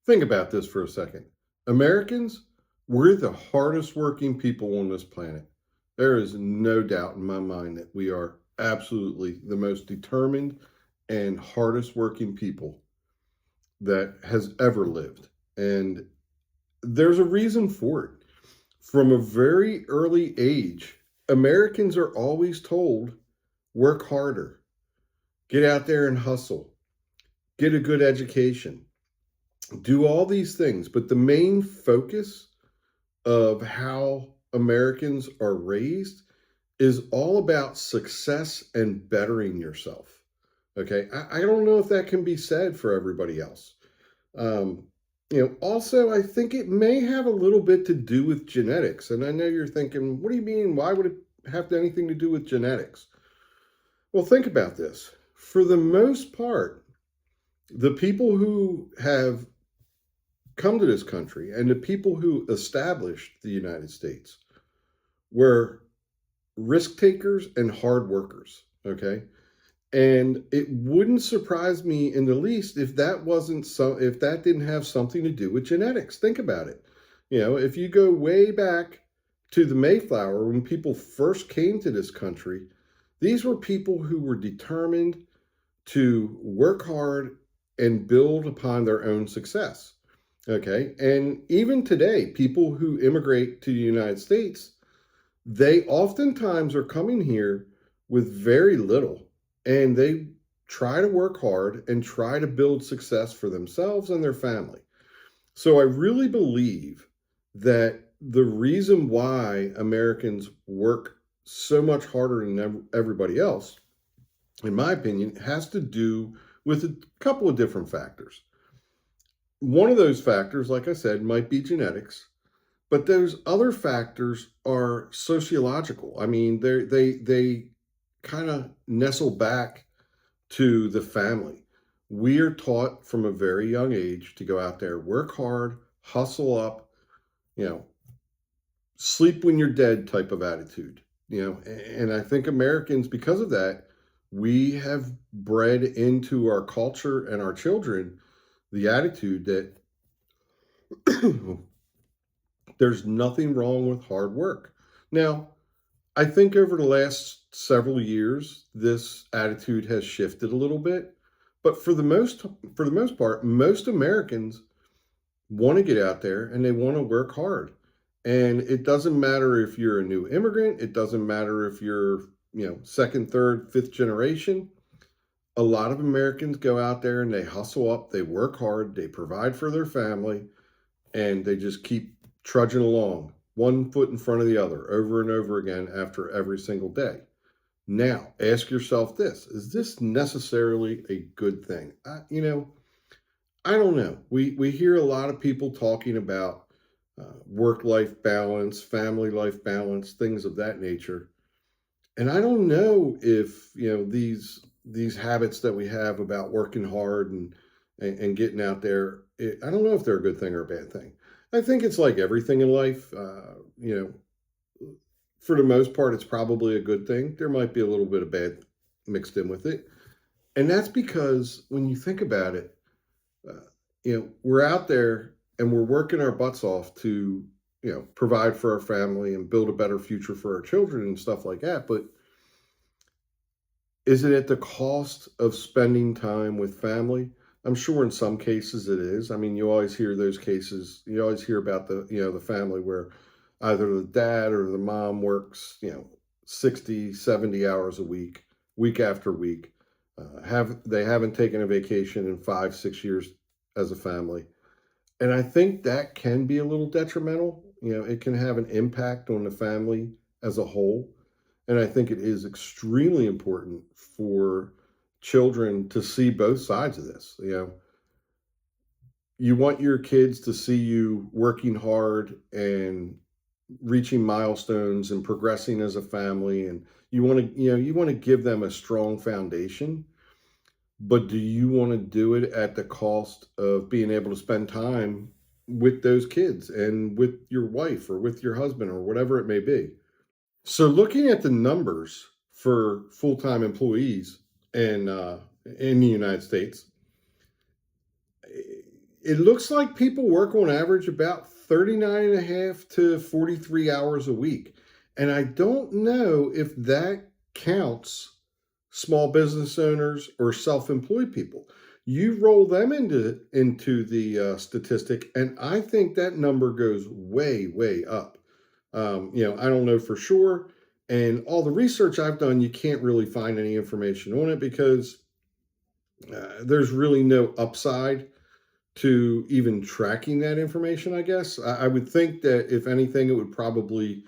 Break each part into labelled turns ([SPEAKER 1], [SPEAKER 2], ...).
[SPEAKER 1] Think about this for a second. Americans, we're the hardest working people on this planet. There is no doubt in my mind that we are absolutely the most determined and hardest working people that has ever lived. And there's a reason for it. From a very early age, Americans are always told work harder, get out there and hustle, get a good education, do all these things. But the main focus of how Americans are raised is all about success and bettering yourself. Okay. I don't know if that can be said for everybody else. Um, also, I think it may have a little bit to do with genetics. And I know you're thinking, what do you mean? Why would it have anything to do with genetics? Well, think about this. For the most part, the people who have come to this country and the people who established the United States were risk takers and hard workers. Okay. And it wouldn't surprise me in the least if if that didn't have something to do with genetics. Think about it. If you go way back to the Mayflower, when people first came to this country, these were people who were determined to work hard and build upon their own success. Okay. And even today, people who immigrate to the United States, they oftentimes are coming here with very little, and they try to work hard and try to build success for themselves and their family. So I really believe that the reason why Americans work so much harder than everybody else, in my opinion, has to do with a couple of different factors. One of those factors, like I said, might be genetics. But those other factors are sociological. I mean, they kind of nestle back to the family. We are taught from a very young age to go out there, work hard, hustle up, you know, sleep when you're dead type of attitude. And I think Americans, because of that, we have bred into our culture and our children the attitude that there's nothing wrong with hard work. Now, I think over the last several years, this attitude has shifted a little bit, but for the most part, most Americans want to get out there and they want to work hard. And it doesn't matter if you're a new immigrant, it doesn't matter if you're, second, third, fifth generation. A lot of Americans go out there and they hustle up, they work hard, they provide for their family, and they just keep trudging along, one foot in front of the other, over and over again after every single day. Now, ask yourself this: is this necessarily a good thing? I don't know. We hear a lot of people talking about work-life balance, family life balance, things of that nature, and I don't know if these habits that we have about working hard and getting out there. I don't know if they're a good thing or a bad thing. I think it's like everything in life. For the most part, it's probably a good thing. There might be a little bit of bad mixed in with it. And that's because when you think about it, we're out there and we're working our butts off to, provide for our family and build a better future for our children and stuff like that. But is it at the cost of spending time with family? I'm sure in some cases it is. I mean, you always hear those cases. You always hear about the family where either the dad or the mom works, 60, 70 hours a week after week. They haven't taken a vacation in 5, 6 years as a family. And I think that can be a little detrimental. It can have an impact on the family as a whole. And I think it is extremely important for children to see both sides of this. You want your kids to see you working hard and reaching milestones and progressing as a family, and you want to give them a strong foundation. But do you want to do it at the cost of being able to spend time with those kids and with your wife or with your husband or whatever it may be? So looking at the numbers for full-time employees in the United States, It looks like people work on average about 39 and a half to 43 hours a week. And I don't know if that counts small business owners or self-employed people. You roll them into the statistic, and I think that number goes way up. I don't know for sure, and all the research I've done, you can't really find any information on it because there's really no upside to even tracking that information. I guess I would think that if anything, it would probably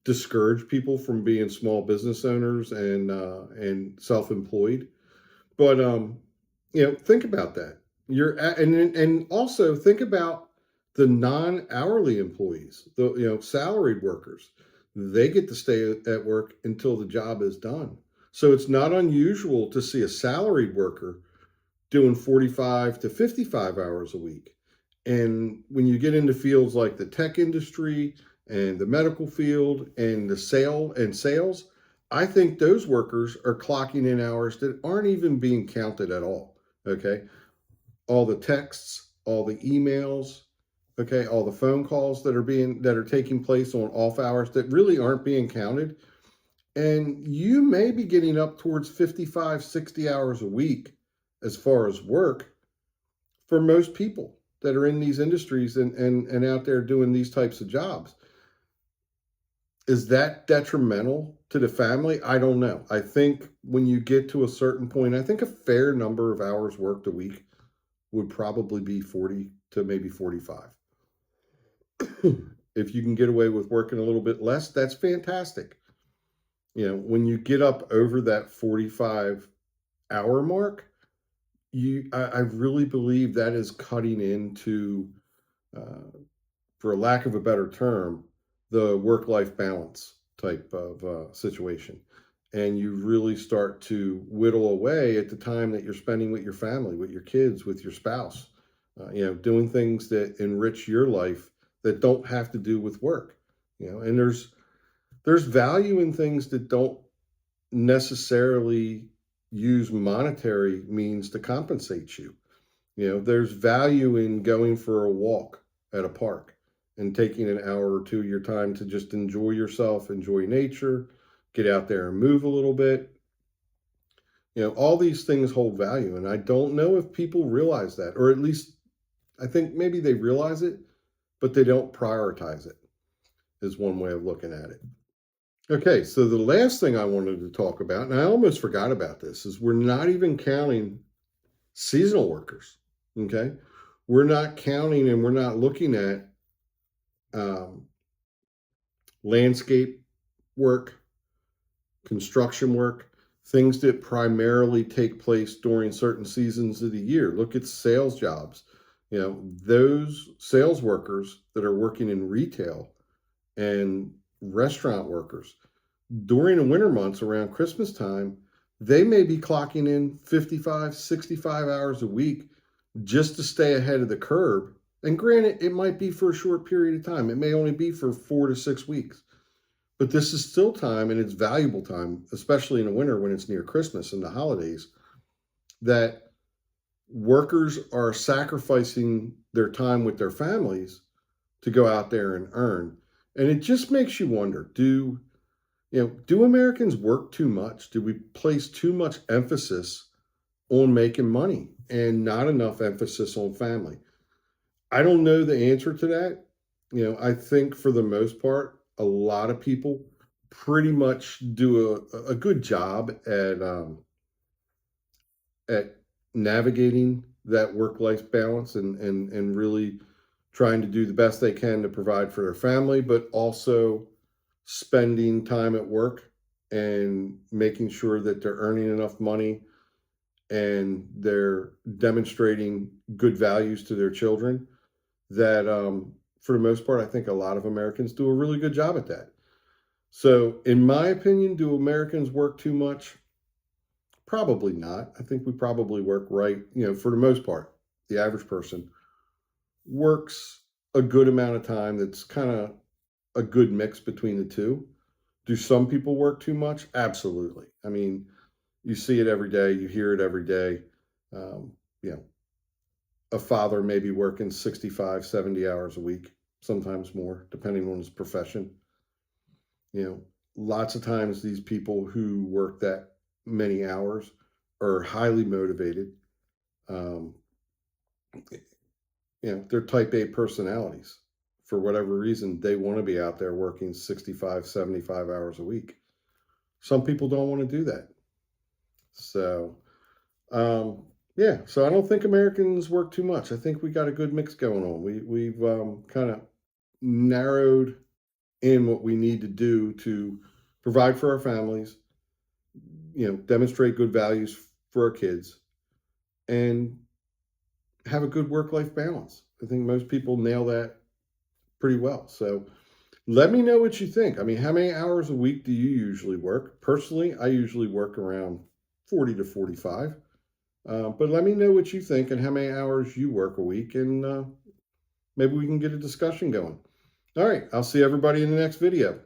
[SPEAKER 1] discourage people from being small business owners and self-employed. But think about that. And also think about the non-hourly employees, the salaried workers. They get to stay at work until the job is done. So it's not unusual to see a salaried worker doing 45 to 55 hours a week. And when you get into fields like the tech industry and the medical field and the sales, I think those workers are clocking in hours that aren't even being counted at all. Okay. All the texts, all the emails, okay, all the phone calls that are taking place on off hours that really aren't being counted. And you may be getting up towards 55, 60 hours a week as far as work for most people that are in these industries and out there doing these types of jobs. Is that detrimental to the family? I don't know. I think when you get to a certain point, I think a fair number of hours worked a week would probably be 40 to maybe 45. If you can get away with working a little bit less, that's fantastic. When you get up over that 45-hour mark, I really believe that is cutting into, uh, for lack of a better term, the work-life balance type of situation. And you really start to whittle away at the time that you're spending with your family, with your kids, with your spouse, doing things that enrich your life that don't have to do with work. And there's value in things that don't necessarily use monetary means to compensate you. There's value in going for a walk at a park and taking an hour or two of your time to just enjoy yourself, enjoy nature, get out there and move a little bit. All these things hold value. And I don't know if people realize that, or at least I think maybe they realize it, but they don't prioritize it, is one way of looking at it. Okay, so the last thing I wanted to talk about, and I almost forgot about this, is we're not even counting seasonal workers. Okay, we're not counting and we're not looking at um, landscape work, construction work, things that primarily take place during certain seasons of the year. Look at sales jobs. Those sales workers that are working in retail and restaurant workers during the winter months around Christmas time, they may be clocking in 55, 65 hours a week just to stay ahead of the curve. And granted, it might be for a short period of time. It may only be for 4 to 6 weeks. But this is still time, and it's valuable time, especially in the winter when it's near Christmas and the holidays, that workers are sacrificing their time with their families to go out there and earn. And it just makes you wonder, do Americans work too much? Do we place too much emphasis on making money and not enough emphasis on family? I don't know the answer to that. I think for the most part, a lot of people pretty much do a good job at navigating that work-life balance and really trying to do the best they can to provide for their family, but also spending time at work and making sure that they're earning enough money and they're demonstrating good values to their children that for the most part, I think a lot of Americans do a really good job at that. So, in my opinion, do Americans work too much? Probably not. I think we probably work right. For the most part, the average person works a good amount of time that's kind of a good mix between the two. Do some people work too much? Absolutely. I mean, you see it every day, you hear it every day. Um, you know, a father may be working 65, 70 hours a week, sometimes more, depending on his profession. You know, lots of times these people who work that many hours are highly motivated. Um, they're type A personalities. For whatever reason, they want to be out there working 65, 75 hours a week. Some people don't want to do that. So, yeah, so I don't think Americans work too much. I think we got a good mix going on. We've kind of narrowed in what we need to do to provide for our families, demonstrate good values for our kids, and have a good work-life balance. I think most people nail that pretty well. So let me know what you think. I mean, how many hours a week do you usually work? Personally, I usually work around 40 to 45. But let me know what you think and how many hours you work a week, and maybe we can get a discussion going. All right, I'll see everybody in the next video.